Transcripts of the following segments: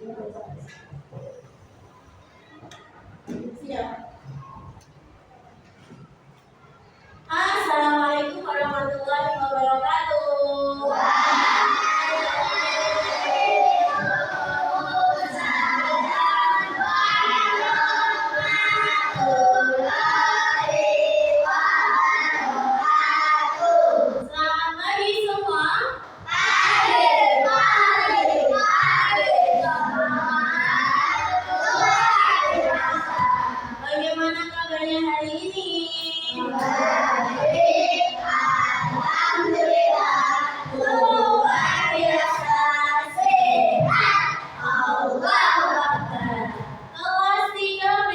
Siap. Assalamualaikum warahmatullahi wabarakatuh. Selamat pagi semua. Bagaimana kabarnya hari ini? Luar biasa sehat. Allahu Akbar. Kelas 3B.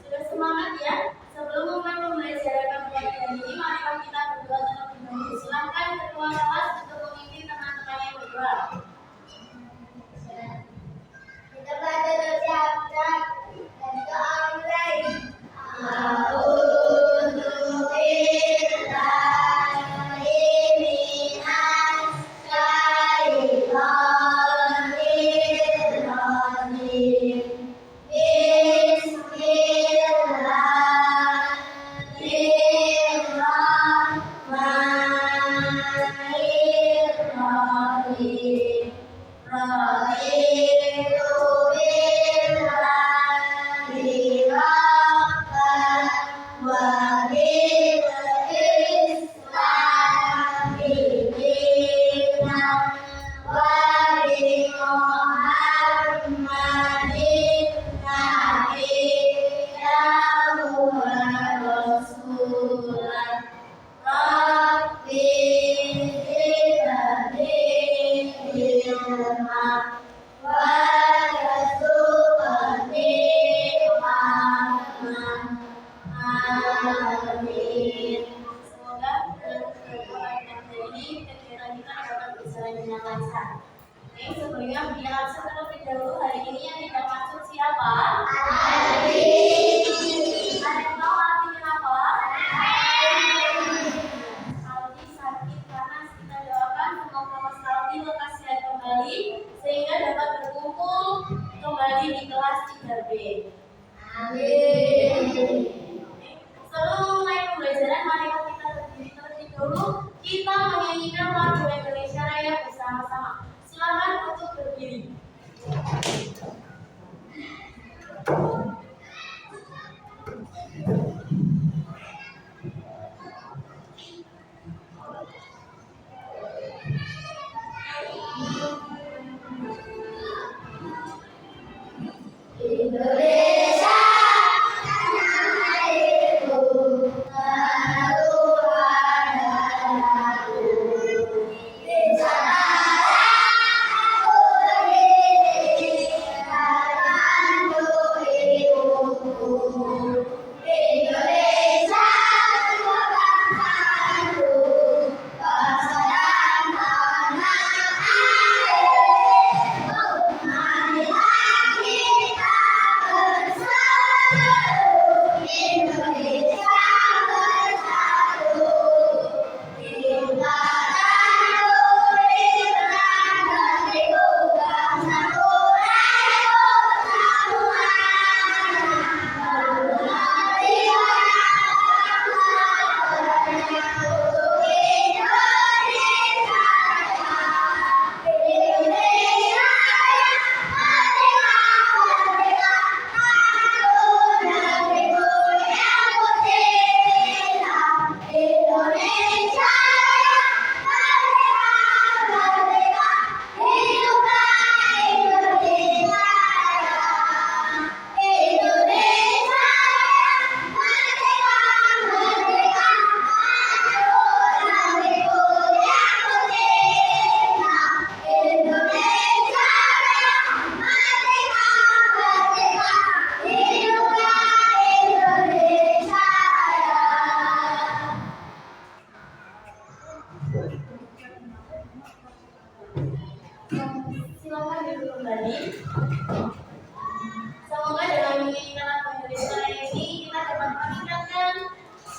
Sudah semangat ya? Sebelum mulai pembelajaran pembelajaran ini, mari kita berdoa terlebih dahulu. Silakan ketua kelas untuk memimpin teman-temannya berdoa. Kita baca bersiap-siap dan doa mulai. Semoga ini kegiatan kita dapat berjalan dengan lancar. Oke, sebelumnya biar terlebih dahulu hari ini yang tidak masuk siapa? Ada yang tahu artinya apa? Aldi sakit panas, kita doakan semoga Mas Aldi lekas sehat kembali sehingga dapat berkumpul kembali di kelas 3B. Sebelum mulai pembelajaran, mari kita berdiri terlebih dahulu. Kita menyanyikan lagu Indonesia Raya bersama-sama. Silakan untuk berdiri. Indonesia di sana aku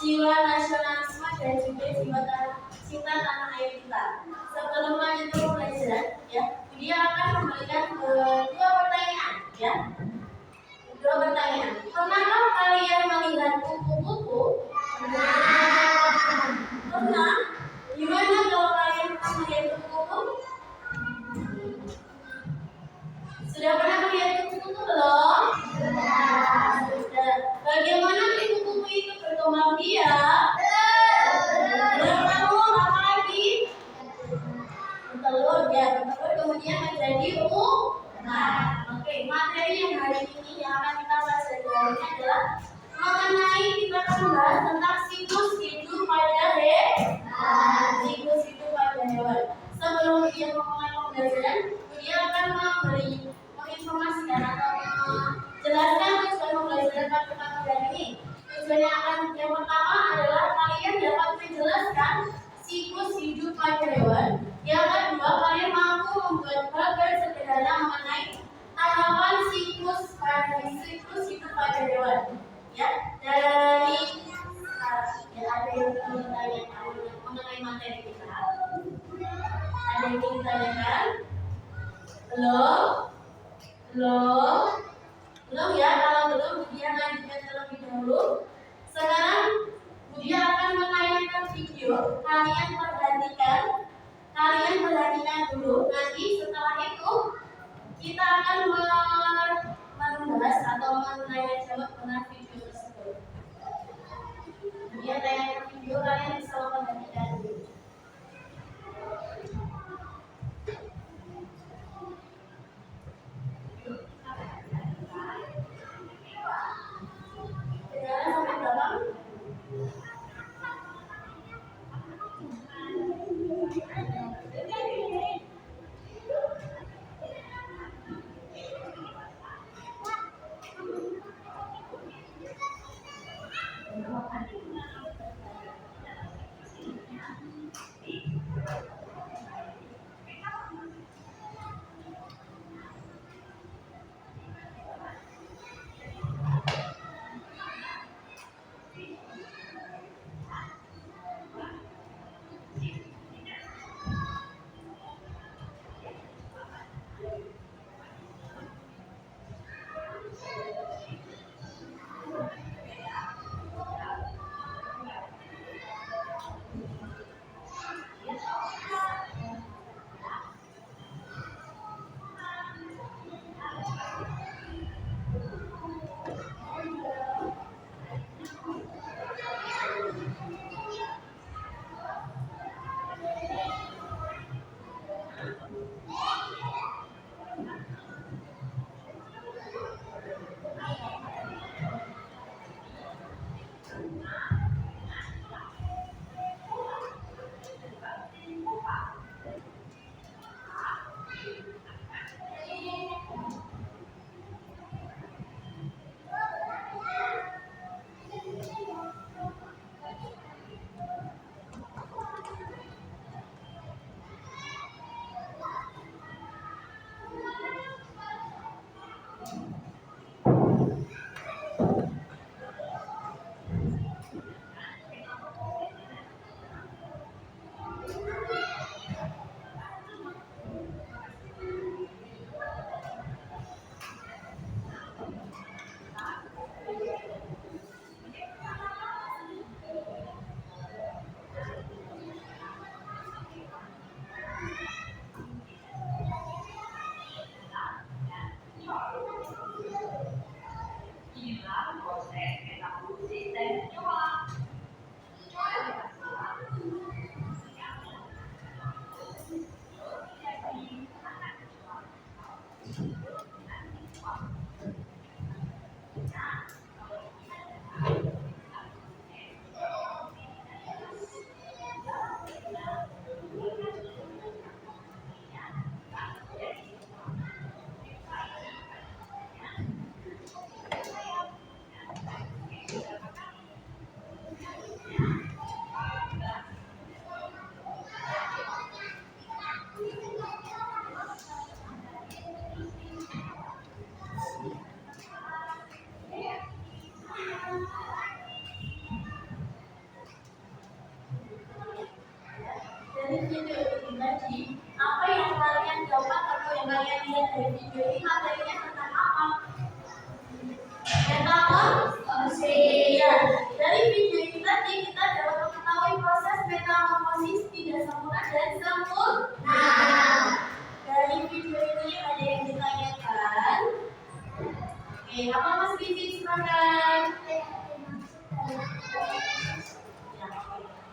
jiwa nasionalisme dan juga jiwa cinta tanah air kita. Sebelum lanjut ke pembelajaran, ya, dia akan memberikan dua pertanyaan, ya. Dua pertanyaan. Pernahkah kalian melihat kupu-kupu? Pernah? Gimana kalau kalian pernah melihat kupu-kupu? Sudah pernah melihat kupu-kupu belum? Sudah. Bagaimana kupu-kupu itu berkembang biak? Bertelur, apa lagi? Bertelur, ya. Bertelur kemudian menjadi ular. Oke, materi yang hari ini yang akan kita bahas hari ini adalah mengenai kita akan membahas tentang siklus hidup pada hewan. Siklus hidup pada hewan. Sebelum dia memulai pembelajaran, dia akan menginformasikan atau menjelaskan tujuan pembelajaran pada pagi ini. Tujuannya akan yang pertama adalah kalian dapat menjelaskan siklus hidup pada hewan. Yang kedua, kalian mampu membuat gambar sederhana mengenai tahapan siklus hidup pada hewan. Ya, dari ya, ada yang bertanya mengenai materi kita. Ada yang ingin ditanyakan? Belum? Belum ya? Kalau belum, Budia lanjutkan terlebih dahulu. Sekarang Budia akan menayangkan video. Kalian perhatikan dulu. Nanti setelah itu kita akan membahas atau menanya jawab tentang video tersebut. Budia tayangkan video, kalian bisa memperhatikan dulu. Sampai belakang. video ini tadi, apa yang kalian dapat atau yang kalian lihat dari video ini materinya tentang apa? Metamorfosis. Ya, dari video ini tadi kita dapat mengetahui proses metamorfosis tidak sempurna dan sempurna. Dari video ini ada yang ditanyakan. Oke, apa Mas Vivi silakan?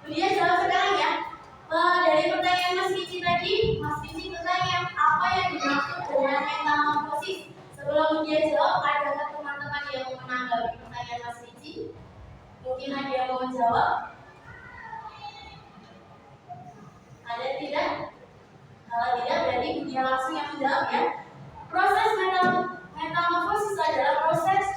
Kemudian jawab sekarang ya. Dari pertanyaan Mas Vivi tadi, Mas Vivi bertanya apa yang dimaksud dengan metamorfosis. Sebelum dia jawab, adakah teman-teman yang menanggapi pertanyaan Mas Vivi? Mungkin ada yang mau menjawab? Ada tidak? Kalau tidak, berarti dia langsung yang menjawab ya. Proses metamorfosis adalah proses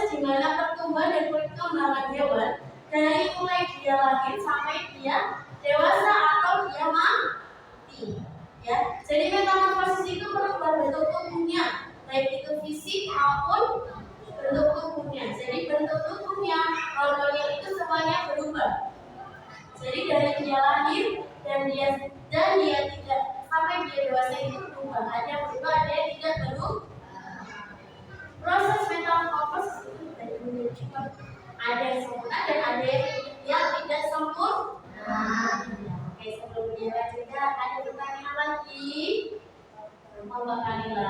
di mana pertumbuhan dan perkembangan hewan dari mulai dia lahir sampai dia dewasa atau dia mati. Ya, jadi metamorfosis itu merubah bentuk tubuhnya, baik itu fisik maupun bentuk tubuhnya. Jadi bentuk tubuhnya, hormonnya itu semuanya berubah. Jadi dari dia lahir dan dia tidak sampai dia dewasa itu berubah. Ada yang berubah, ada yang tidak berubah. Proses metamorfosis itu ada yang sempurna dan ada yang tidak sempurna. Oke, sebelum dia lanjutkan, ada pertanyaan lagi. Mbak Kanila.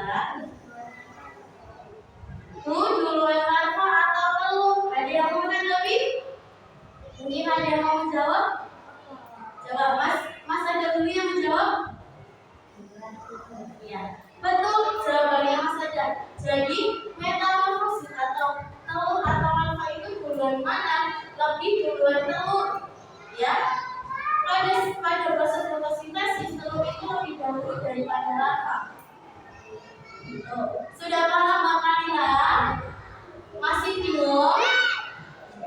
Duluan larva atau telur? Ada yang mau menanggapi? Mungkin ada yang mau menjawab? Jawab Mas ada dulu yang menjawab? Iya, betul jawabannya Mas ada. Jadi metamorfosis atau telur atau larva itu duluan mana? Lebih duluan telur, ya. Pada proses fotosintesis telur itu lebih dahulu daripada larva. Sudah paham Mbak Kanila? Masih bingung?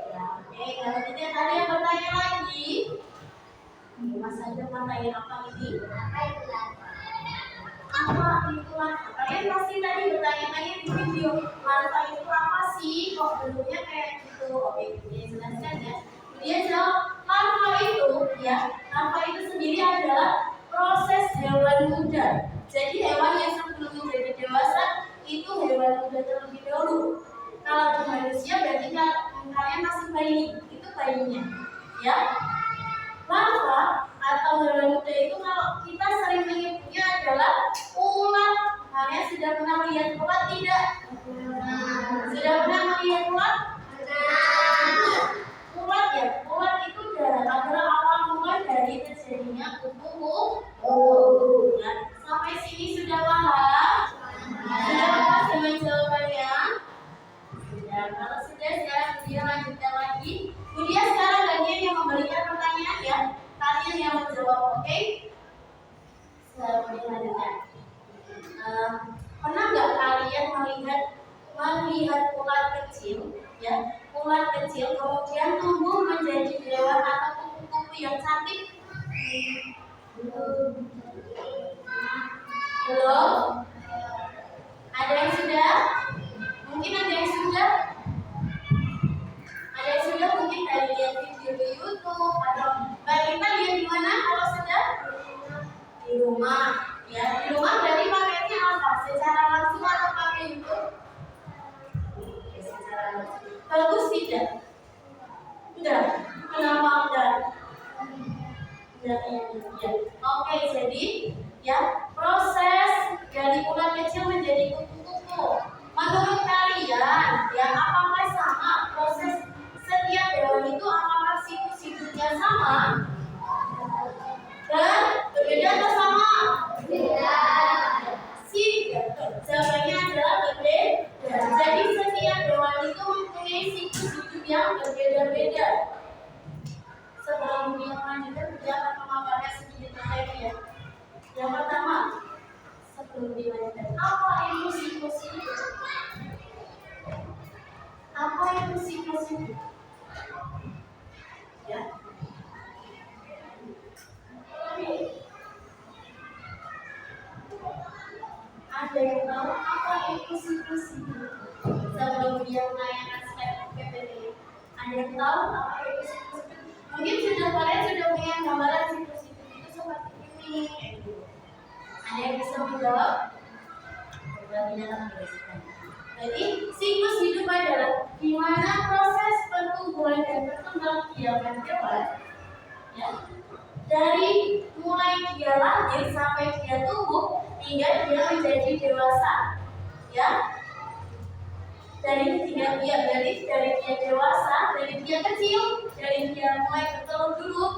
Ya, oke, kalau tidak ada yang bertanya lagi. Mas ada pertanyaan apa ini? Apa itu larva? Kalian pasti tadi bertanya-tanya di video. Larva itu apa sih? Kok bentuknya kayak gitu? Oke, dia jelaskan ya. Dia jawab, larva itu sendiri adalah proses hewan muda. Jadi hewan yang sebelum menjadi dewasa itu hewan muda terlebih dahulu. Kalau di manusia berarti kalian masih bayi, itu bayinya, ya. Larva atau hewan muda itu kalau kita sering menyebutnya adalah ulat. Kalian sudah pernah lihat ulat tidak? Sudah pernah melihat ulat? Ulat ya, ulat itu adalah awal mula dari terjadinya kupu-kupu. Ya, sampai sini sudah paham? Sudah paham dengan jawabannya? Sudah. Kalau sudah, sekarang dia lanjutkan lagi. Kemudian sekarang bagian yang memberikan pertanyaan ya. Kalian yang menjawab, oke? Selanjutnya lanjutkan. Pernah nggak kalian melihat ulat kecil, ya? Ulat kecil kemudian tumbuh menjadi hewan atau kupu-kupu yang cantik? Belum? Ada yang sudah? Mungkin ada yang sudah? Ada yang sudah mungkin dari lihat video di YouTube atau kita lihat di mana kalau sudah? Di rumah. Ya, di rumah berarti pakainya apa? Secara langsung atau pakai YouTube? Secara langsung. Bagus tidak? Udah. Kenapa udah? Ya. Oke, jadi ya proses dari ulat kecil menjadi kupu-kupu. Menurut kalian, ya apakah sama proses setiap hewan itu? Apakah siklus-siklusnya sama? Dan berbeda atau sama? Beda. Jawabannya adalah berbeda. Jadi setiap hewan itu mempunyai siklus hidup yang berbeda-beda. Sebelum dia melanjutkan, dia akan memaparkan sedikit materi ya. Yang pertama, sebelum dilanjutkan, apa itu siklus hidup? Apa itu siklus hidup? Ya. Ada yang tahu apa itu siklus hidup? Sebelum dia menanyakan step PPT, ada yang tahu apa itu siklus hidup? Mungkin kalian sudah punya gambaran siklus hidup itu seperti ini. Ada yang bisa menjawab? Jadi siklus hidup adalah gimana proses pertumbuhan dan perkembangan hewan, ya, dari mulai dia lahir sampai dia tumbuh hingga dia menjadi dewasa, ya. Dari dia dewasa, dari dia kecil, dari dia mulai bertelur dulu,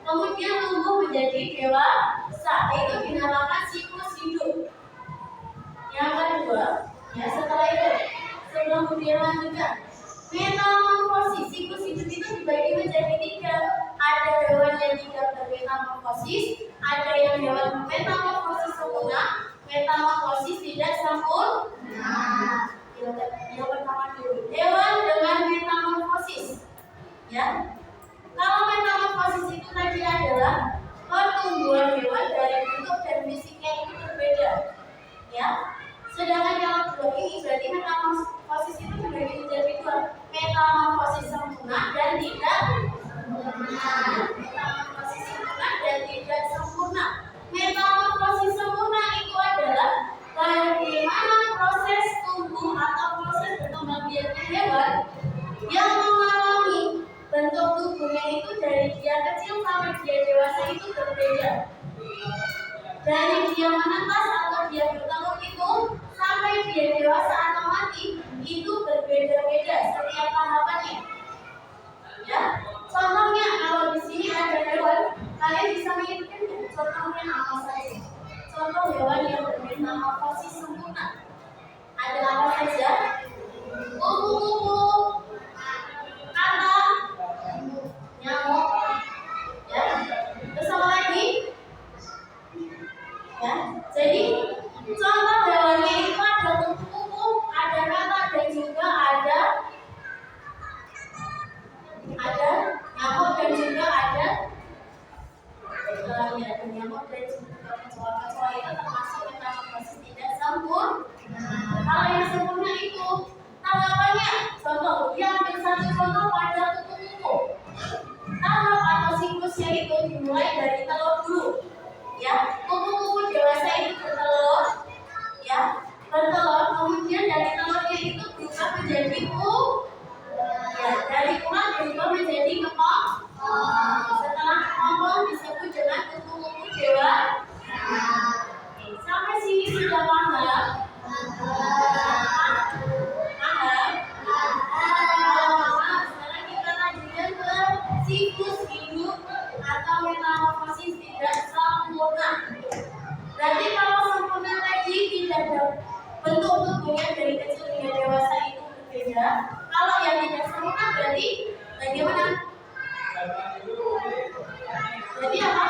kemudian tumbuh menjadi dewasa, itu dinamakan siklus hidup. Yang kedua, ya setelah itu, sebelum dia lanjutkan, metamorfosis. Siklus hidup itu dibagi menjadi 3. Ada hewan yang tidak bermetamorfosis, ada yang hewan metamorfosis sempurna, metamorfosis tidak sempurna. Yang pertama dulu, hewan dengan metamorfosis, ya. Kalau metamorfosis itu tadi adalah pertumbuhan hewan dari bentuk dan fisiknya itu berbeda, ya. Sedangkan yang kedua ini berarti metamorfosis itu dibagi menjadi 2, metamorfosis sempurna dan tidak sempurna. Metamorfosis sempurna dan tidak sempurna. Metamorfosis sempurna itu adalah bagaimana proses tumbuh atau proses berkembang biaknya hewan yang mengalami bentuk tubuhnya itu dari dia kecil sampai dia dewasa itu berbeda. Dari dia menetas atau dia bertelur itu sampai dia dewasa atau mati itu berbeda-beda setiap tahapannya. Ya, contohnya kalau di sini ada hewan, kalian bisa mengikuti contohnya apa saja. Contoh hewan yang bermetamorfosis sempurna ada apa saja? Kupu-kupu, kata, nyamuk, ya. Terus apa lagi? Ya, jadi contoh hewannya itu ada kupu-kupu, ada kata, dan juga ada nyamuk dan juga ada nyamuk dan juga kecoa itu termasuk metamorfosis tidak sempurna. Kalau yang sempurna itu tanggapannya, contoh, dia ambil satu contoh pada kupu-kupu. Tahap atau siklusnya itu dimulai dari telur dulu, ya. Kupu-kupu dewasa itu bertelur, ya, kemudian dari telurnya itu berubah menjadi ya, dari ulat berubah menjadi kepong. Setelah kepong disebut dengan kupu-kupu dewasa. Sampai sini sudah paham? Sekarang kita lanjutkan ke siklus hidup atau metamorfosis tidak sempurna. Berarti kalau sempurna tadi tidak ada bentuk tubuhnya dari kecil hingga dewasa itu berbeda. Kalau yang tidak sempurna berarti bagaimana? Jadi apa?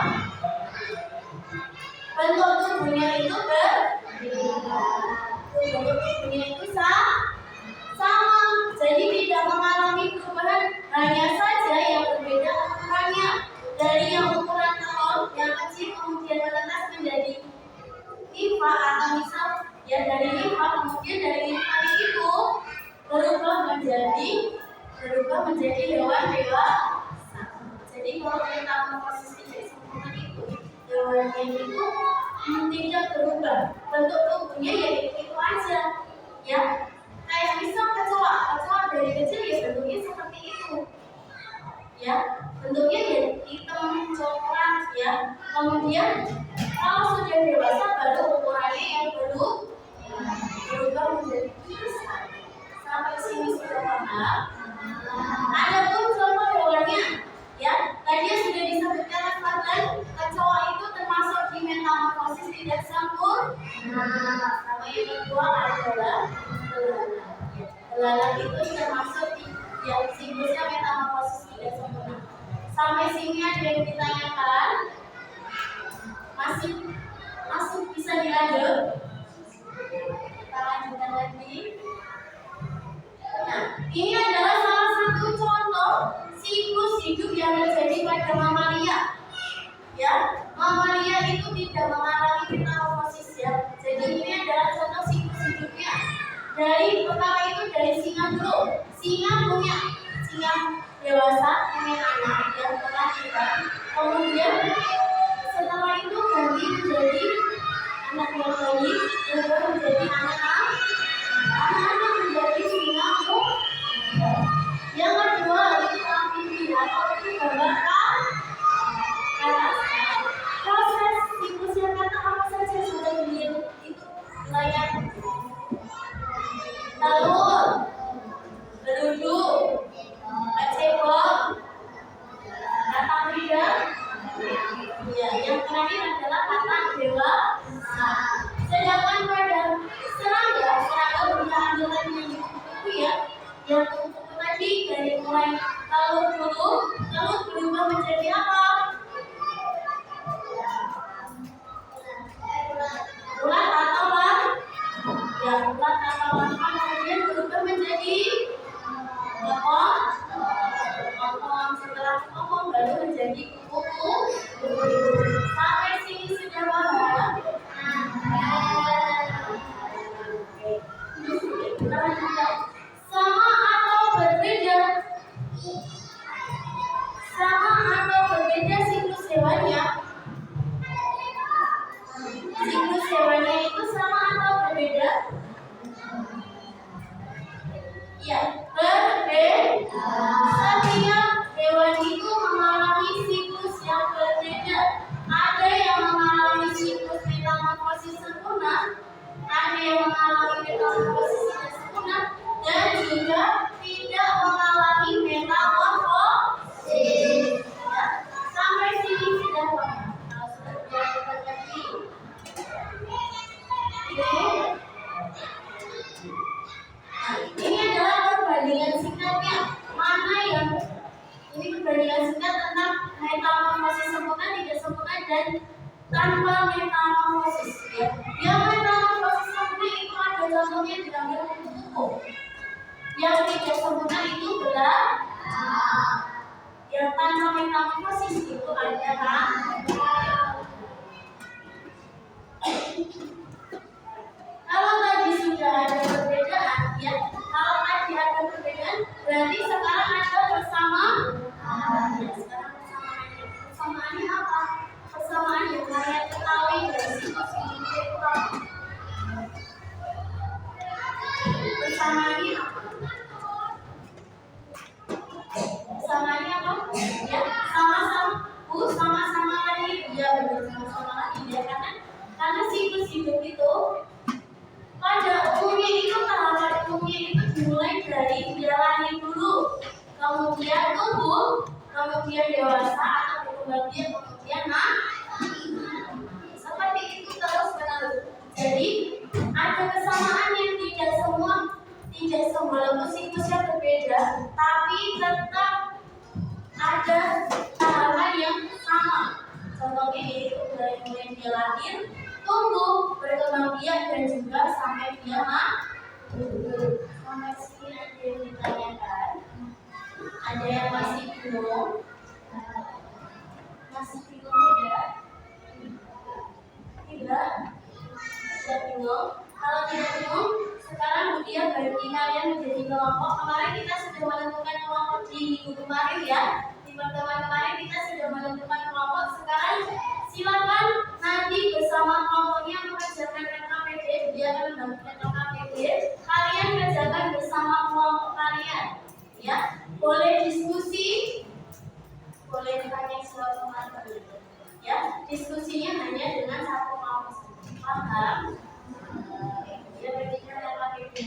Bentuk tubuhnya itu berbeda. Bentuk tubuhnya itu sama. Jadi tidak mengalami perubahan, hanya saja yang berbeda ukurannya. Dari yang ukuran telur yang kecil kemudian menetas menjadi nimfa atau misal ya dari nimfa, kemudian dari nimfa itu berubah menjadi hewan dewasa. Jadi kalau metamorfosis tidak sempurna itu hewannya itu tidak berubah, bentuk tubuhnya ya itu aja, ya. Kayak misal kecoa dari kecil ya bentuknya seperti itu, ya, bentuknya ya hitam coklat, ya. Kemudian kalau sudah dewasa baru ukurannya yang berubah menjadi besar. Sampai sini sudah paham? Adapun contoh hewannya, ya, tadi sudah disebutkan bahkan kecoa itu termasuk di metamorfosis tidak sempurna. Sama yang kedua adalah belalang itu termasuk di siklusnya metamorfosis tidak sempurna. Sampai sini ada yang ditanyakan? Masih bisa dilanjut? Kita lanjutkan lagi. Nah, ini adalah salah satu contoh siklus hidup yang terjadi pada mamalia. Ya, mamalia itu tidak mengalami metamorfosis, ya. Jadi ini adalah contoh siklus hidupnya. Dari pertama itu dari singa dulu. Singa dewasa dengan anak yang telah nikah, kemudian setelah itu ganti menjadi anak yang baik, berubah menjadi anak-anak menjadi singa muda. Yang kedua itu aktivitas atau itu gambar proses siklusnya kata apa saja sudah dilihat itu wilayah telur, beruduk, kecebong, kata beda. Ya, yang terakhir adalah kata dewasa. Sedangkan pada serangga punya anjuran yang itu ya, yang kuku tadi dari mulai telur dulu, telur berubah menjadi apa? Ulat atau lan? Ya, ulat atau lan kemudian berubah menjadi potong. Setelah potong baru menjadi kuku. Sampai sini sudah paham? Sama atau berbeda? Sama atau berbeda siklus hewannya? Siklus hewannya itu sama atau berbeda? Ya, berbeda. Setiap hewan itu mengalami siklus yang berbeda. Ada yang mengalami siklus metamorfosis sempurna, ada yang mengalami metamorfosis tidak sempurna, dan juga tidak mengalami metamorfosis. Ya, sampai sini sudah paham. Kalau sudah dijelaskan tadi, ini adalah perbandingan singkatnya. Mana yang ini perbandingan singkat tentang metamorfosis sempurna, tidak sempurna, dan tanpa metamorfosis. Ya. Yang metamorfosis sempurna itu ada contohnya diambil kuku. Yang tidak sempurna itu belah. Yang tanpa metamorfosis itu adalah kalau tadi sudah ada perbedaan, ya. Kalau tadi ada perbedaan, berarti sekarang ada persamaan. Ya, sekarang persamaannya apa? Persamaan yang kalian ketahui dari siklus ini itu apa? Persamaannya apa? Persamaannya apa? Ya, sama-sama lagi. Ya, benar sama-sama lagi. Ya, karena siklus hidup itu pada umumnya itu tahapan umumnya itu dimulai dari jalani dulu, kemudian tumbuh, kemudian dewasa atau berkembang biak, kemudian seperti itu terus menerus. Jadi ada kesamaan yang tidak semua walaupun siklusnya berbeda, tapi tetap ada tahapan yang sama. Contohnya yaitu dari mulai dia lahir, tumbuh, berkembang biak, dan juga sampai dia sampai sini ada yang ditanyakan, ada yang masih bingung, tidak bingung. Kalau tidak bingung, sekarang Budia bagi kalian menjadi kelompok. Kemarin kita sudah menentukan kelompok di minggu kemarin ya. Di pertemuan kemarin kita sudah menentukan kelompok. Sekarang silakan nanti bersama kelompoknya mengerjakan LKPD. Dia akan membagikan LKPD. Kalian kerjakan bersama kelompok kalian. Ya, boleh diskusi, boleh tanya suatu materi. Ya, diskusinya hanya dengan satu kelompok. Paham? Ya, bagikan LKPD.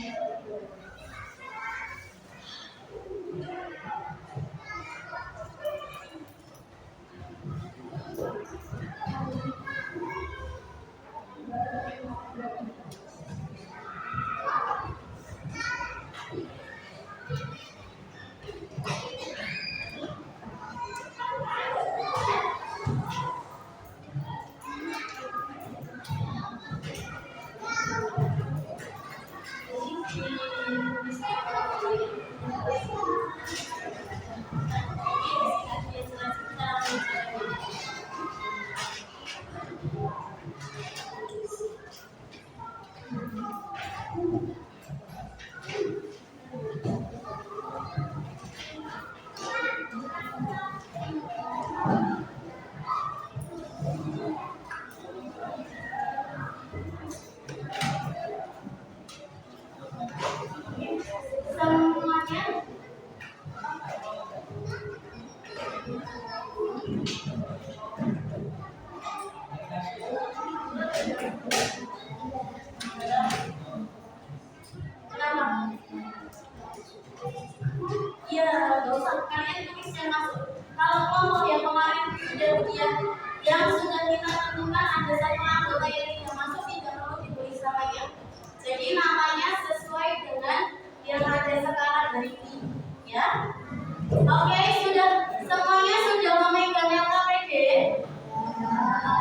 Iya, nggak usah kalian tulis yang masuk. Kalau kelompok yang kemarin sudah yang sudah kita tentukan ada satu anggota yang tidak masuk, tidak perlu ditulis namanya. Jadi namanya sesuai dengan yang ada sekarang hari ini, ya. Oke, semuanya sudah memegang yang KPD?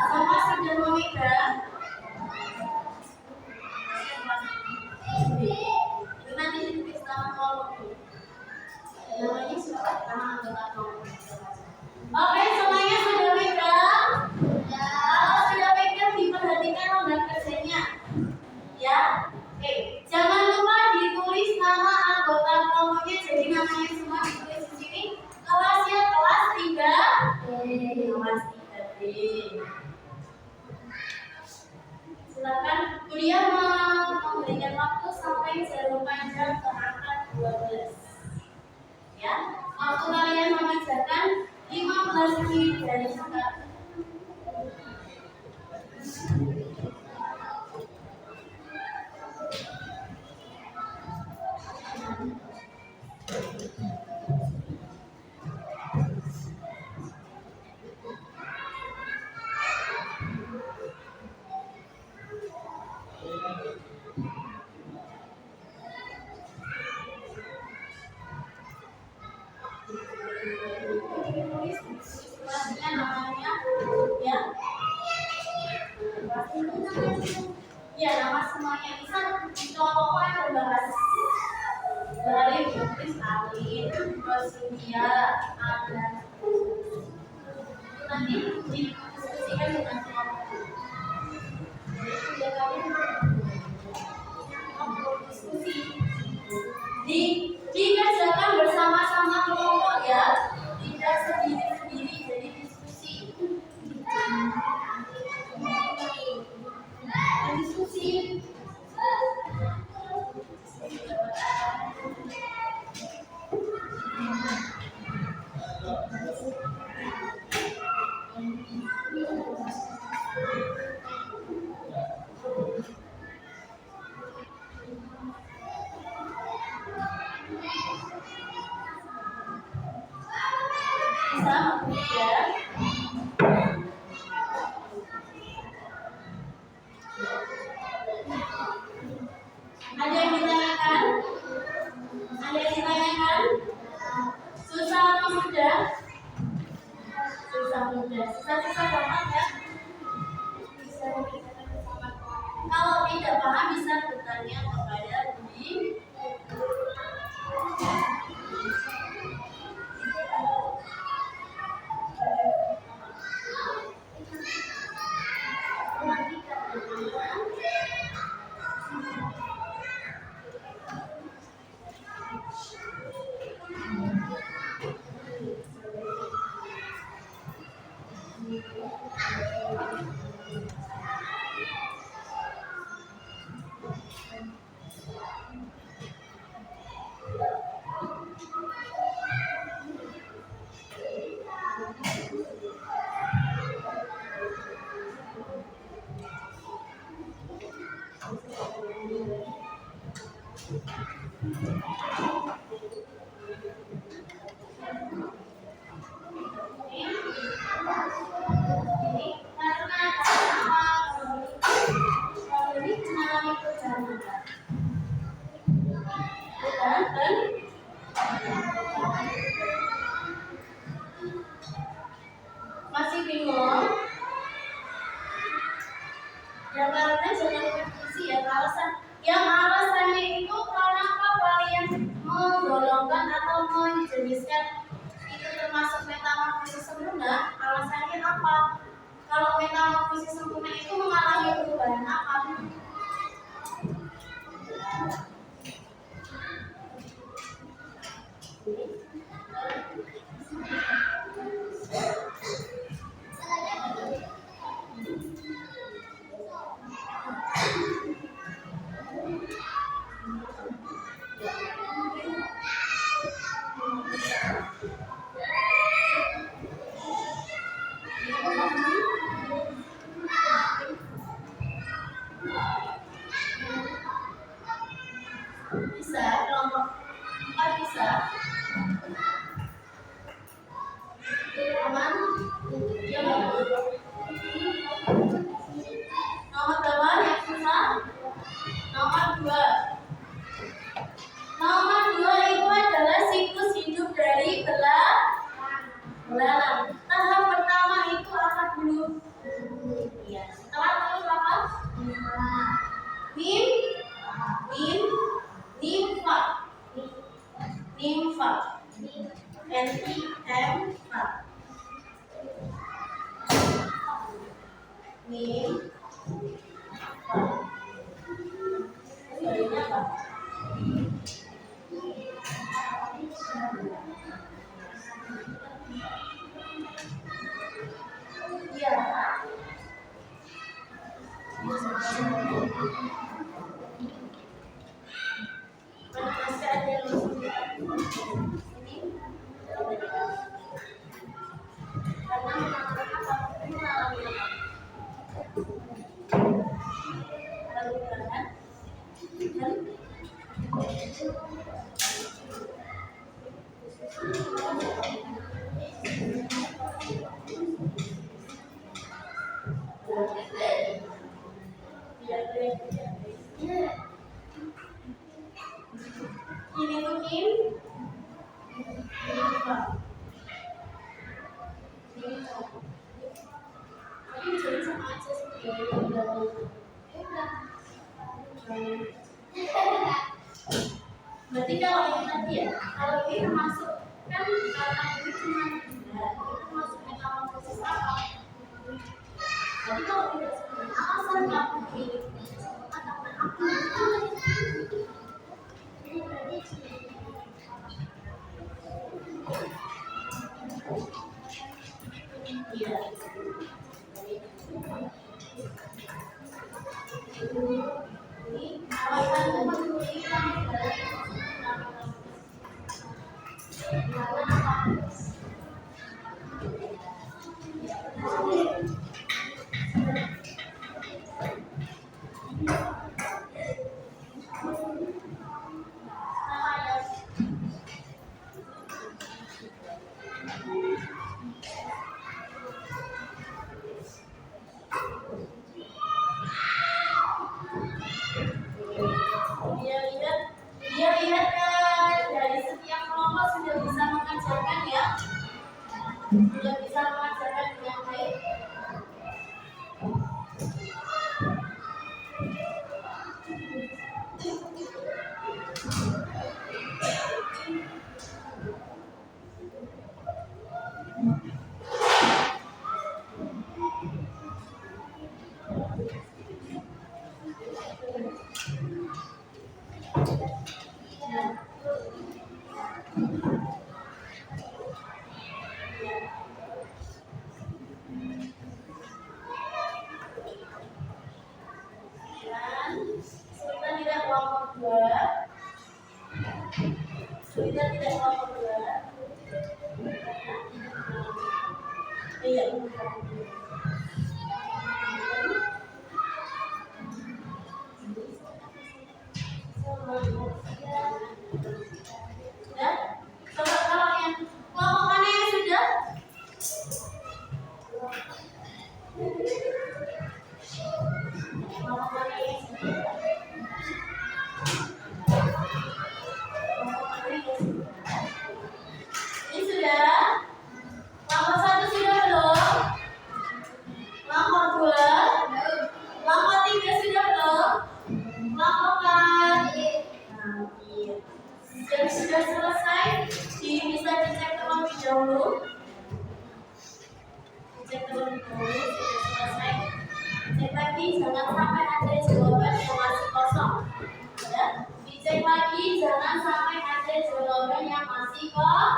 Semua sudah memegang? Itu nanti ditulis nama kelompok dulu. Namanya siapa? Nama anggota kelompok. Oke, semuanya sudah megang? Kalau sudah megang, diperhatikan lembar kerjanya, ya. Oke, jangan lupa ditulis nama anggota kelompoknya. Jadi namanya semua ditulis di sini. Kelasnya kelas 3. Kelas 3B. Silakan kuliah memberikan waktu sampai 0 jam ke angka 12. Ya, waktu kalian mengerjakan 15 menit dari sekarang. Kelasnya namanya, ya. Ya, nama semuanya bisa dicontohkan ada bahas. Dari Putri Alin, terus India, ada. Nanti didiskusikan dengan kelompok. Jadi kalian diskusi. Dikerjakan bersama-sama kelompok, ya. Tidak sendiri-sendiri, jadi diskusi. Diskusi. Bisa, ya. Ada yang ditanyakan? Ada yang ditanyakan? Susah atau mudah? Susah mudah. Susah gampang, ya? Bisa memberikan kesempatan. Kalau tidak paham bisa bertanya kepada Budi. Masih bingung? Ya karena jangan diskusi ya, alasannya itu kenapa kalian menggolongkan atau menjeniskan itu termasuk metamorfosis sempurna. Alasannya apa? Kalau metamorfosis sempurna itu mengalami perubahan apa? Bisa, kelompok 4 bisa. NIM nim apa? Iya. Masih ada yang ini karena mengalami apa? Mengalami apa? Lalu kan? Ini tuh Kim. Ini apa? Tapi jadi sama aja sebenarnya. Berarti kalau ini tadi ya, kalau ini termasuk kan karena ini cuma ini termasuk metamorfosis apa? Jadi kalau tidak sebenarnya alasan kamu pilih karena apa? Ini berarti iya. Ini alasan pemilihan karena apa? Dia lihat dari setiap kelompok sudah bisa mengajarkan ya, sudah bisa mengajarkan dengan baik. Sudah tidak kelompok 2. Sudah tidak kelompok 2. Iya. Sudah? Coba kalau yang kelompok mana yang sudah? Kelompok mana yang sudah? Ini sudah? Kelompok 1 sudah belum? Kelompok 2? Kelompok 3 sudah belum? Kelompok 4? Iya. Jadi sudah selesai? Bisa dicek terlebih dahulu. Dicek terlebih dahulu, sudah selesai. Cek lagi, jangan sampai ada jawaban yang masih kosong. Ya? Dicek lagi, jangan sampai ada jawaban yang masih kosong.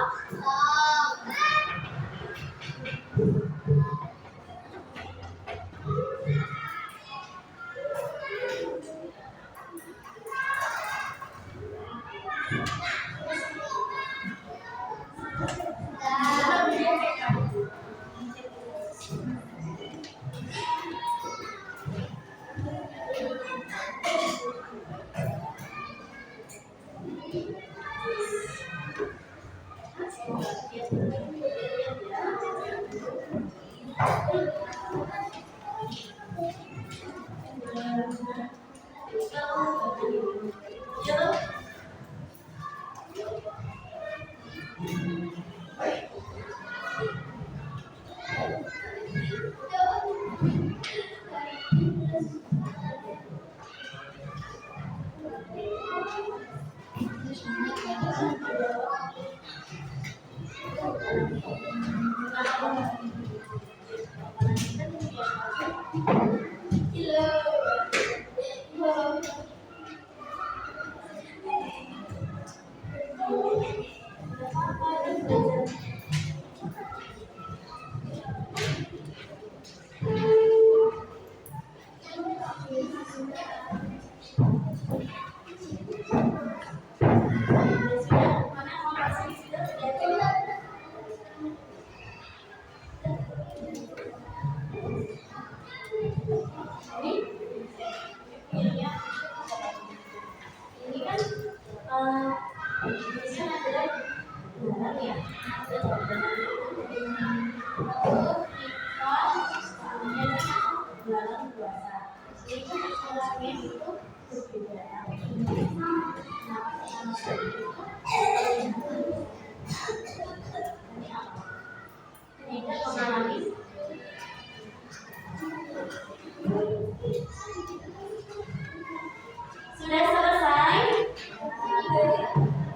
Sudah selesai?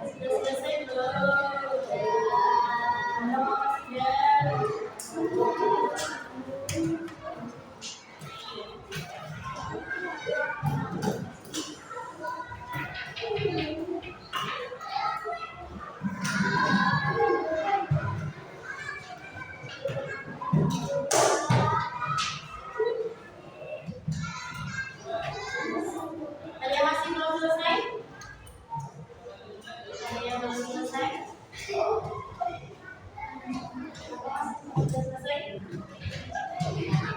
Sudah selesai belum? Ada yang masih belum selesai? Ada yang belum selesai? Sudah selesai? Sudah?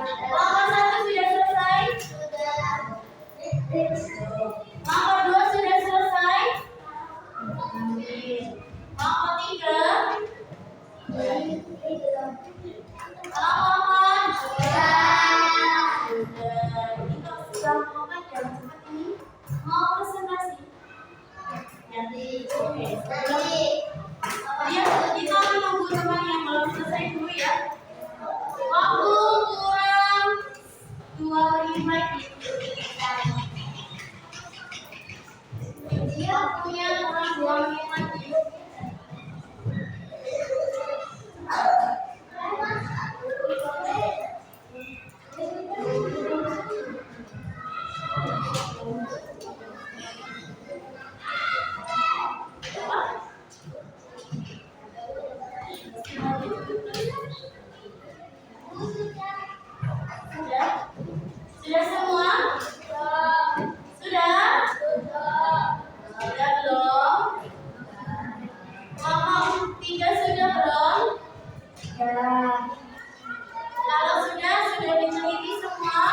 Nomor 1 sudah selesai? Nomor 2 sudah selesai? Nomor 3? Nomor 4? Sudah. Ini kalau sudah mau kan jam seperti ini mau presentasi. Jadi, oke. Kita menunggu teman yang belum selesai dulu ya. Waktu kurang 2 menit lagi. Waktunya kurang 2 menit lagi. Sudah? Sudah semua? Sudah? Sudah belum? Nomor 3 sudah belum? Kalau sudah diteliti semua?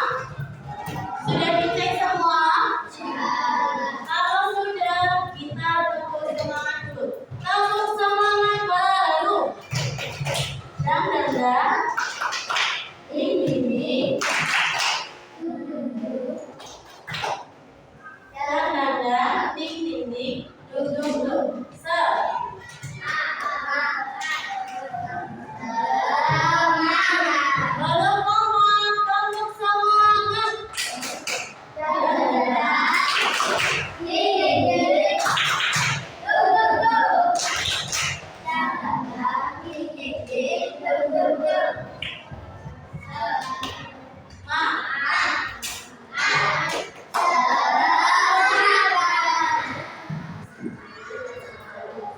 Sudah dicek semua? Kalau sudah, kita tepuk semangat dulu. Tepuk semangat baru. Dan ini. Dan ding, duduk. Belum ngomong, tepuk semangat.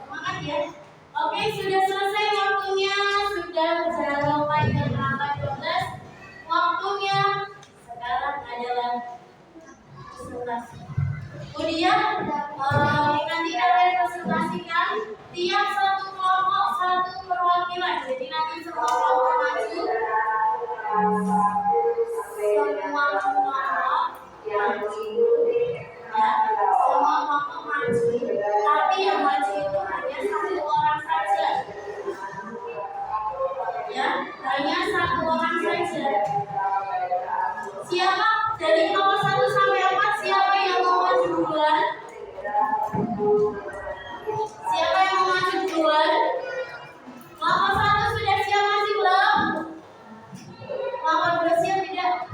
Semangat ya. Oke, sudah selesai waktunya. Sudah sampai ke abad 12. Waktunya sekarang adalah presentasi. Kemudian nanti kalian presentasikan tiap satu kelompok satu perwakilan. Jadi nanti semua kelompok maju. Semua kelompok maju. Tapi yang Siapa yang mau maju duluan? Kelompok 1 sudah siap masih belum? Kelompok 2 siap tidak?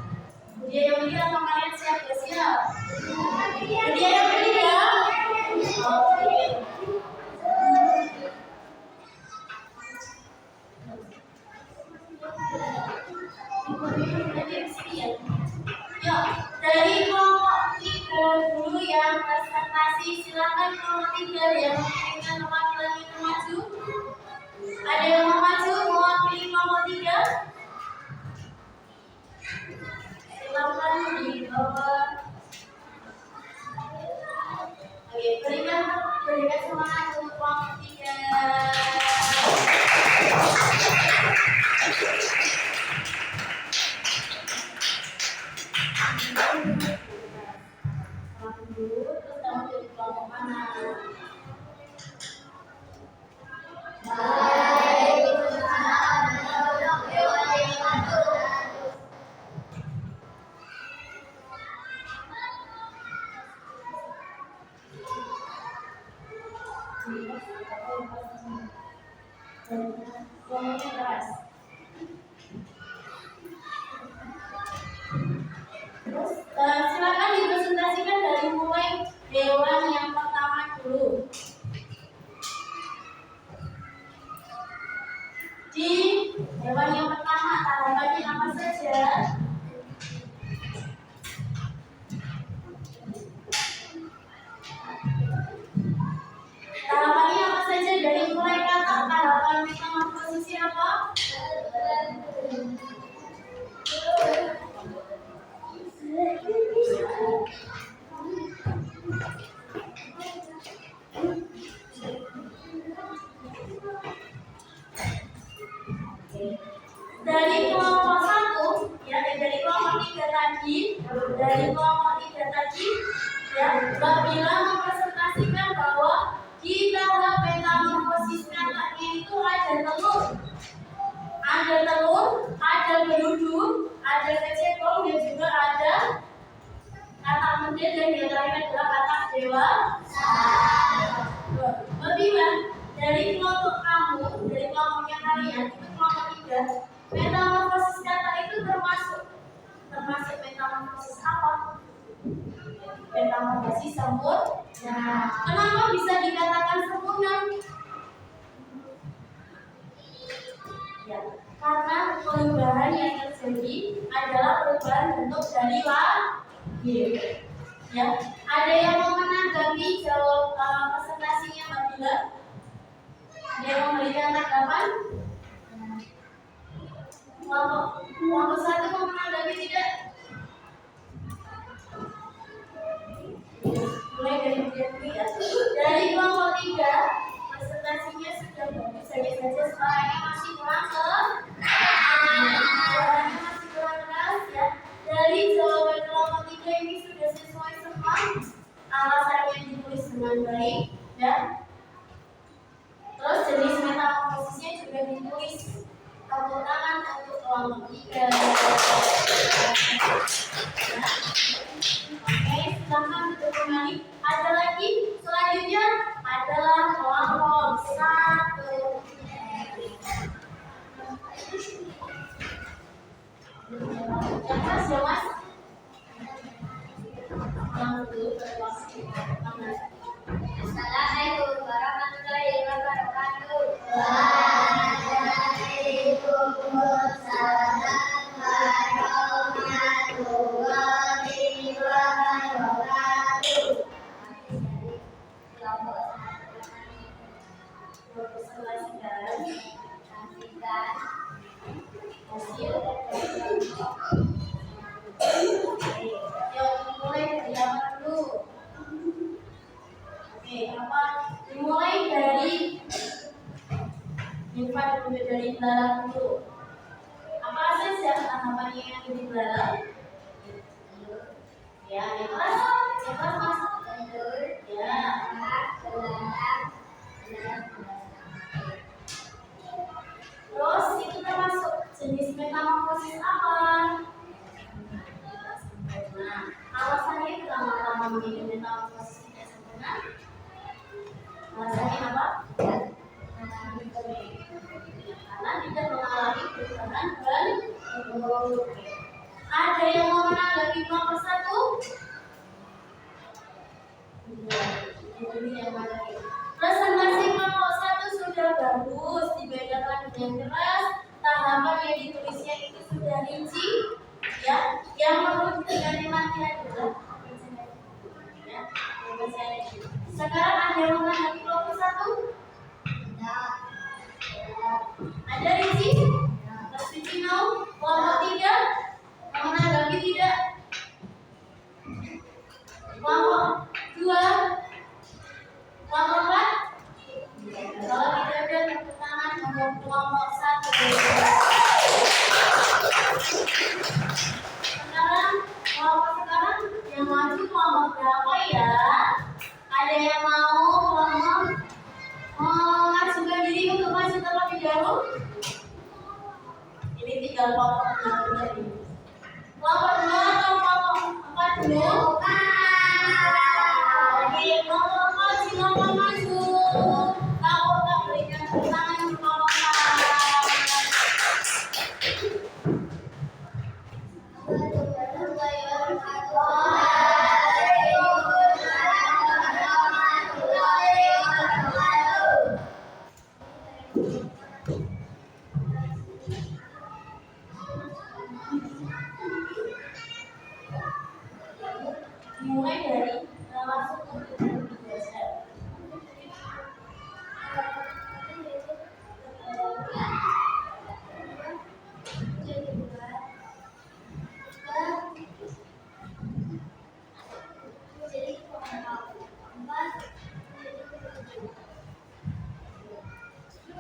Dia yang berdiri atau kalian siap? Gak siap? Dia yang berdiri ya? Oke. Yuk, dari kelompok 3 dulu yang presentasi. Silakan kelompok 3 yang menginginkan perwakilan itu maju. Ada yang mau maju mewakili kelompok 3? Silakan di bawah. Oke, berikan semangat untuk kelompok 3. Terus kamu jadi kelompok mana? Ngomongnya keras. Terus silakan dipresentasikan dari mulai dewan yang pertama dulu. Di dewan yang pertama tahapannya apa saja? Tahapannya apa saja dari mulai kata tahapan pertama posisi apa? Dari kelompok 1 ya, dari kelompok 3 tadi, ya, Mbak Bila mempresentasikan bahwa di tahap metamorfosis katanya itu ada telur, ada beruduk, ada kecebong, dan juga ada kata mendir, dan yang terakhir adalah kata dewa. Mbak Bila, dari kelompok kamu, dari kelompoknya kalian, itu kelompok 3, metamorfosis kata itu termasuk metamorfosis apa? Metamorfosis sempurna. Kenapa bisa dikatakan sempurna? Ya, karena perubahan yang terjadi adalah perubahan bentuk dari lahir. Ya, ada yang mau menanggapi jawab presentasinya Mbak Bila? Ada yang memberikan tanggapan? Kelompok 1 mau menanggapi tidak? Mulai dari ya. Dari kelompok 3 presentasinya sudah bagus saja suaranya masih kurang keras ya. Dari jawaban kelompok 3 ini sudah sesuai semua, alasannya ditulis dengan baik ya. Terus jenis metamorfosisnya juga ditulis. Tepuk tangan untuk kelompok 3. Oke, silakan duduk kembali. Ada lagi? Selanjutnya adalah kelompok 1. Yang keras ya Mas? Assalamualaikum warahmatullahi wabarakatuh. Dimulai dari infak dari belakang dulu. Apa saja tahapannya yang di belakang? Ya, yang kelas Mas. Ya. Terus itu termasuk jenis metamorfosis apa? Nah, alasannya pertama-tama menjadi metamorfosis tidak sempurna Ini yang mana? Presentasi kelompok 1 sudah bagus, dibedakan dengan keras. Tahapan yang ditulisnya itu sudah rinci, ya. Yang perlu ditinggali nanti adalah ya, sekarang ada yang menghadapi kelompok 1? Ada rinci? Mas Rinci mau? Kelompok 3? Menghadapi tidak? Kelompok 2? Kelompok 4? Kalau tidak ada tepuk tangan untuk kelompok 1. Sekarang yang maju kelompok berapa ya? Ada yang mau mengajukan diri untuk maju terlebih dahulu? Ini tinggal kelompok 2 ini. Kelompok 2 atau kelompok 4 dulu? Oke, kelompok 4 silakan maju. Kalau tak berikan tangan ke kelompok 4. Mulai dari masuk ke biasa.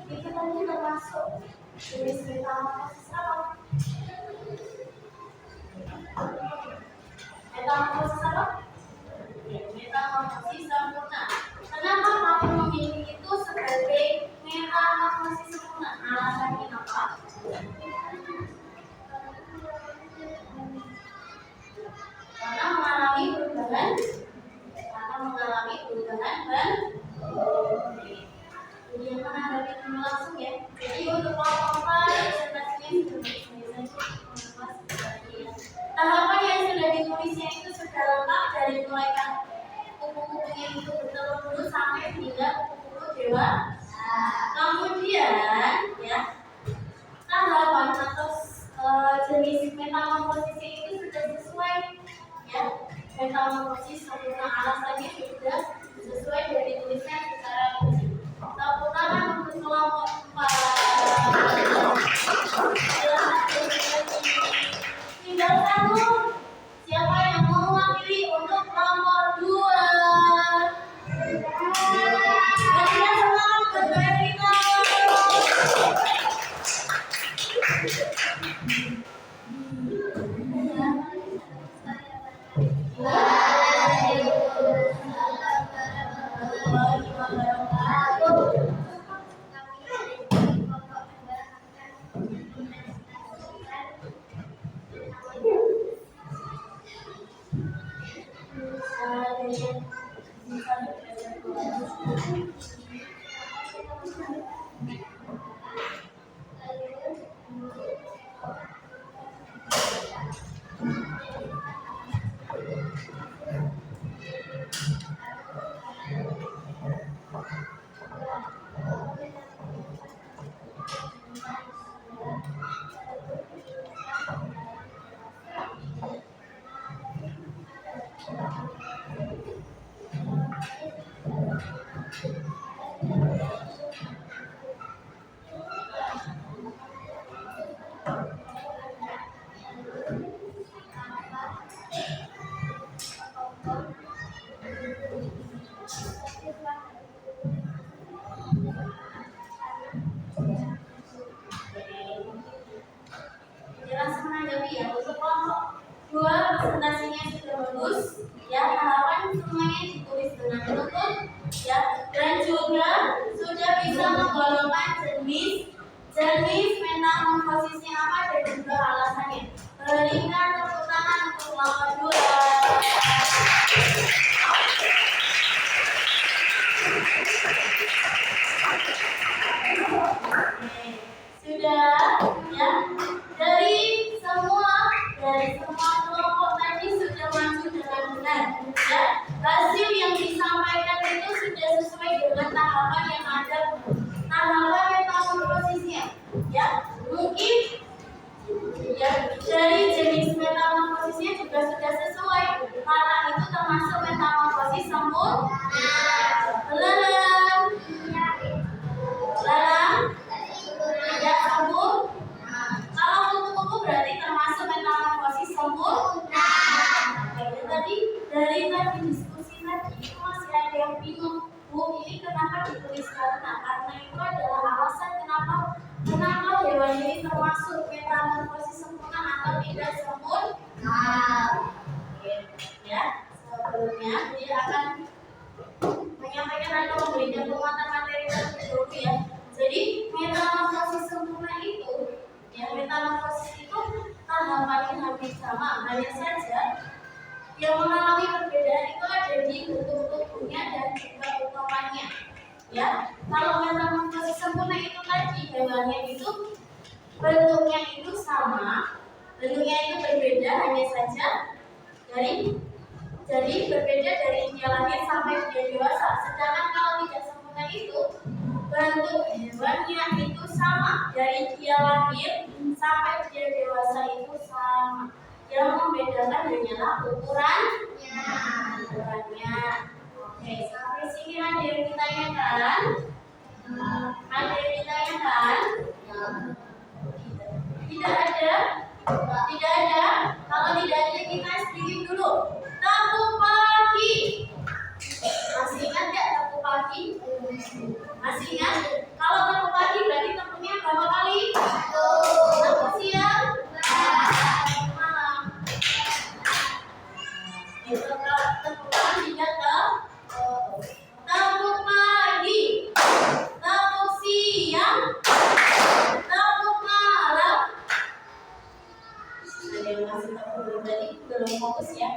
Itu tadi termasuk jenis metamorfosis apa? Metamorfosis apa? Metamorfosis sempurna. Kenapa kami memilih itu sebagai metamorfosis sempurna? Alasannya apa? Karena mengalami perubahan dan yang menghadapi langsung ya. Jadi untuk kelompok 4 presentasinya sudah tahapan yang sudah ditulisnya itu sudah lengkap dari mulai kupu-kupunya itu bertelur dulu sampai hingga kupu-kupu dewasa. Kemudian ya tahapan atau jenis metamorfosisnya itu sudah sesuai ya. Metamorfosis sempurna alasannya sudah sesuai dari tulisnya secara rinci. Tepuk tangan untuk kelompok 4. Tinggal satu. Siapa yang mau mewakili untuk kelompok 2? Berikan semangat kepada kita. Langsung menanggapi ya. Untuk kelompok 2 presentasinya sudah bagus ya, tahapan semuanya ditulis dengan menutup ya, dan juga sudah bisa menggolongkan jenis metamorfosisnya apa dan juga alasannya. Berikan tepuk tangan untuk kelompok 2. Sudah ya, dari semua kelompok tadi sudah maju dengan benar ya. hasil yang disampaikan itu sudah sesuai dengan tahapan yang ada, tahapan metamorfosisnya. Ya, mungkin ya dari jenis metamorfosisnya juga sudah sesuai karena itu termasuk metamorfosis sempurna. Belalang tidak sempurna. Kalau kupu-kupu berarti termasuk metamorfosis sempurna. Tadi dari diskusi tadi itu masih ada yang bingung, Bu, ini kenapa ditulis karena itu adalah alasan kenapa hewan ini termasuk metamorfosis sempurna atau tidak sempurna. Ya, sebelumnya dia akan menyampaikan atau memberikan penguatan materi terlebih dahulu ya. Jadi metamorfosis sempurna itu, ya metamorfosis itu tahapannya hampir sama, hanya saja yang mengalami perbedaan itu ada di bentuk tubuhnya dan juga ukurannya. Ya, kalau metamorfosis sempurna itu tadi hewannya itu bentuknya itu sama, bentuknya itu berbeda hanya saja jadi berbeda dari dia lahir sampai dia dewasa. Sedangkan kalau tidak sempurna itu bentuk hewannya itu sama dari dia lahir sampai dia dewasa itu sama. Yang membedakan hanyalah ukurannya. Oke, sampai sini ada yang ditanyakan? Ada yang ditanyakan? Tidak ada? Tidak ada? Kalau tidak ada kita sedikit dulu. Tepuk pagi. Masih ingat nggak tepuk pagi? Masih ingat? Kalau tepuk pagi berarti tepuknya berapa kali? Tepuk siang? Malam. Tepuk pagi tidak tepuk pagi, tepuk siang, tepuk malam. Ada yang masih tepuk dulu tadi belum fokus ya.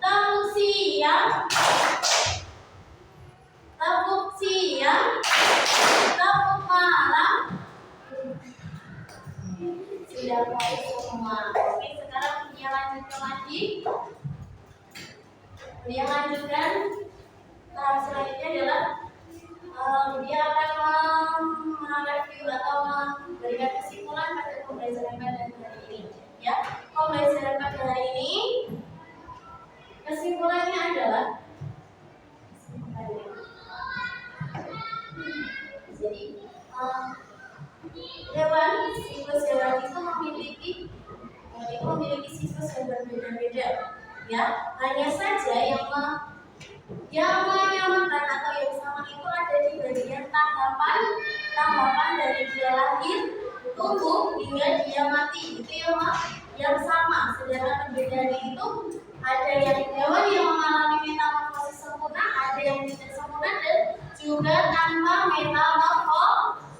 Tepuk siang, tepuk siang, tepuk malam. Sudah baik semua. Oke, sekarang dia lanjutkan lagi. Dia lanjutkan tahap selanjutnya adalah dia akan mereview atau memberikan kesimpulan pada pembelajaran pada hari ini. Ya, pembelajaran pada hari ini kesimpulannya adalah jadi siklus hewan itu memiliki siklus yang berbeda-beda. Ya, hanya saja yang menyamakan atau yang sama itu ada di bagian tahapan dari dia lahir, tumbuh hingga dia mati. Itu yang sama. Sedangkan perbedaannya itu ada yang hewan yang mengalami metamorfosis sempurna, ada yang tidak sempurna dan juga tanpa metamorfosis.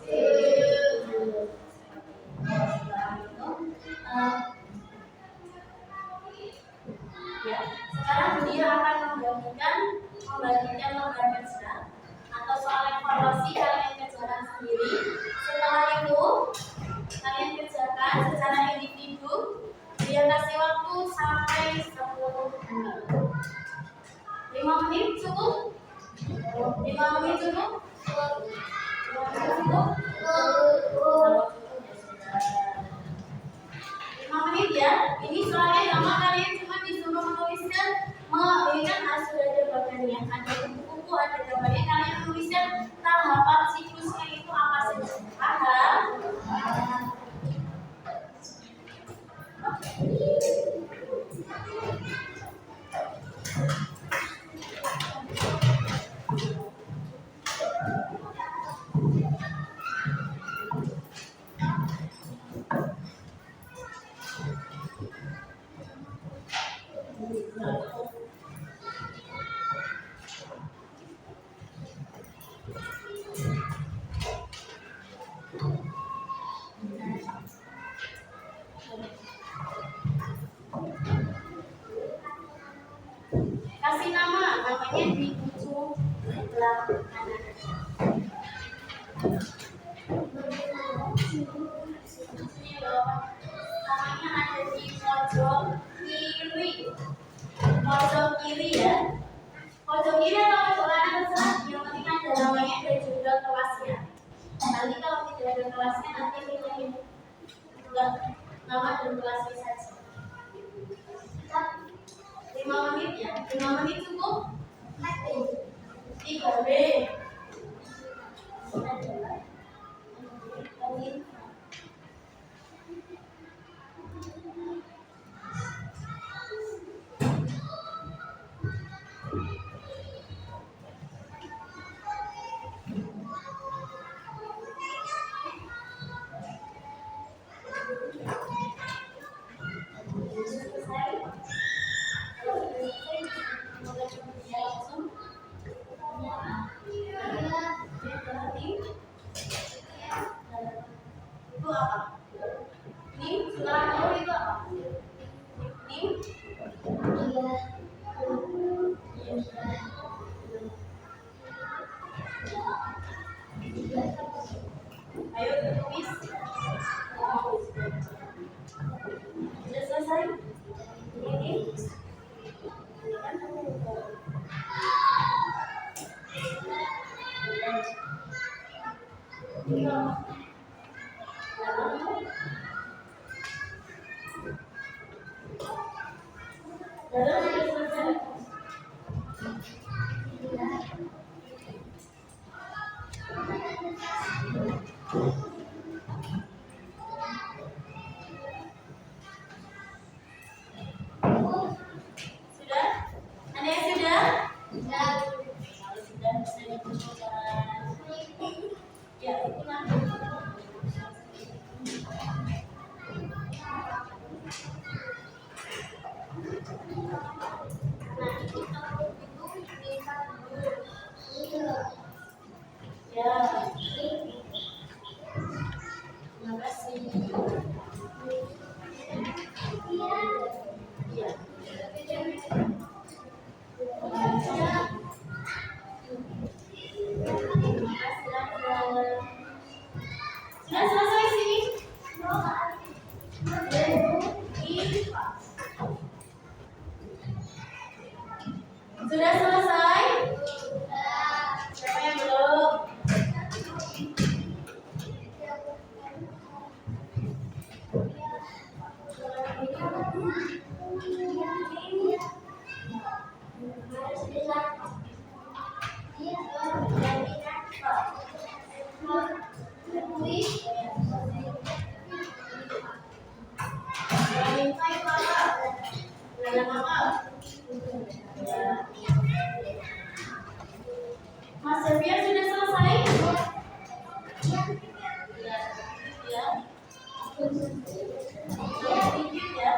Ya, sekarang dia akan membagikan lembar kerja atau soal evaluasi kalian kerjakan sendiri. Setelah itu kalian kerjakan secara individu. Dia kasih waktu sampai 10 menit. 5 menit cukup? 5 menit cukup? 5 menit cukup? 5 menit ya. Ini soalnya sama kalian cuma disuruh menuliskan. Ini kan hasil ada bagiannya, ada buku-buku, ada gambarnya. Kalian menuliskan tahapan siklusnya itu apa saja. Paham? Kasih namanya di ujung sebelah kanan. Namanya ada di pojok kiri ya. Pojok nama dan kelasnya saja. 5 menit ya, 5 menit cukup? 3B. Itu apa? Ini setelah tahu itu apa? Ini? Ayo tulis. Sudah selesai? Ini? Sudah? Ada yang sudah? Kalau sudah bisa dikerjakan. Ya, itu nanti. Ya. Terima kasih. Ya. Sudah selesai sini? Sudah selesai? Siapa yang belum? Mas Servian sudah selesai? Ya. Sedikit ya.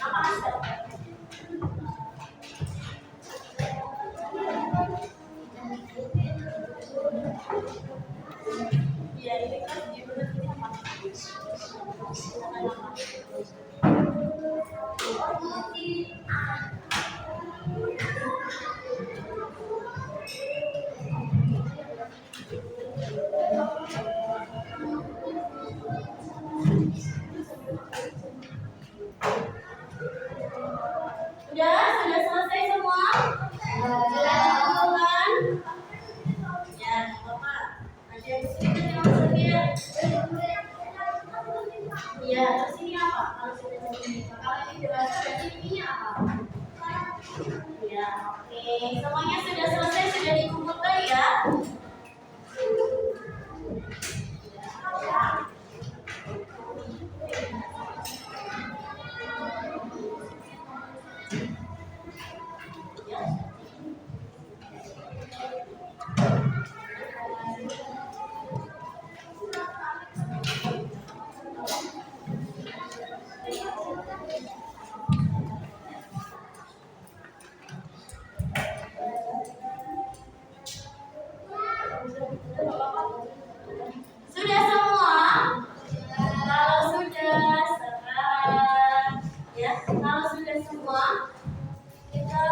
Apa hasil? Ya, ini kan di benar ini apa? Sudah selesai semua? Sudah dikumpulkan? Ya, Bapak. Ada yang kesini yang bersedia? Iya, terus ini apa? Kalau sudah segini, kalau ini dewasa berarti ini apa? Ya, oke. Semuanya sudah selesai, sudah dikumpulkan ya? Sudah semua? Kalau sudah sekarang ya, kalau sudah semua kita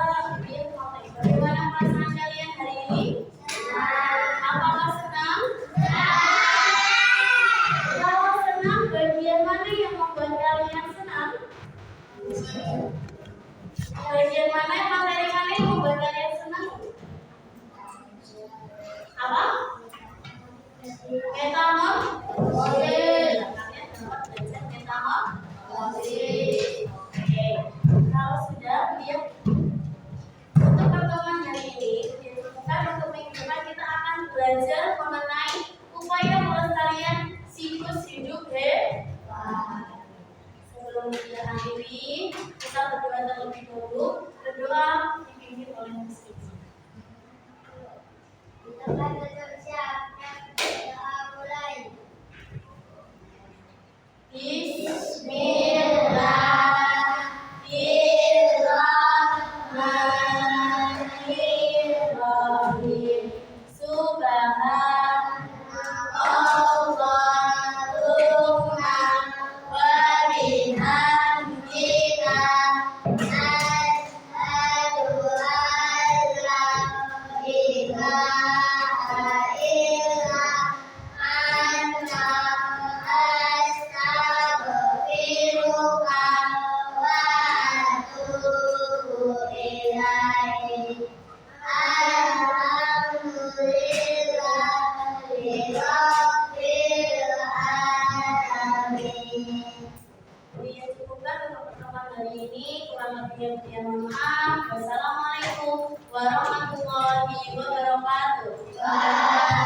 lihat bagaimana perasaan kalian hari ini? Apakah senang? Kalau senang, bagian mana yang membuat kalian senang? bagian mana, materi mana yang membuat kalian senang? Apa? Metamorfosis. Kalian dapat belajar metamorfosis. Oke. Kalau sudah, kemudian untuk pertemuan hari ini, bukan untuk minggu depan kita akan belajar mengenai upaya pelestarian siklus hidup hewan. Sebelum kita akhiri, kita berdoa terlebih dahulu. Berdoa dipimpin oleh Muslim. Kita akan siapkan doa mulai. Bismillahirrahmanirrahim. Subhanallahumma wa bihamdika Asyhadu an la ilaha illa anta astaghfiruka wa atubu ilaik. Alhamdulillahi rabbil alamin. Ya, cukupkan untuk pertemuan hari ini. Kurang lebihnya mohon maaf. Wassalamualaikum warahmatullahi wabarakatuh.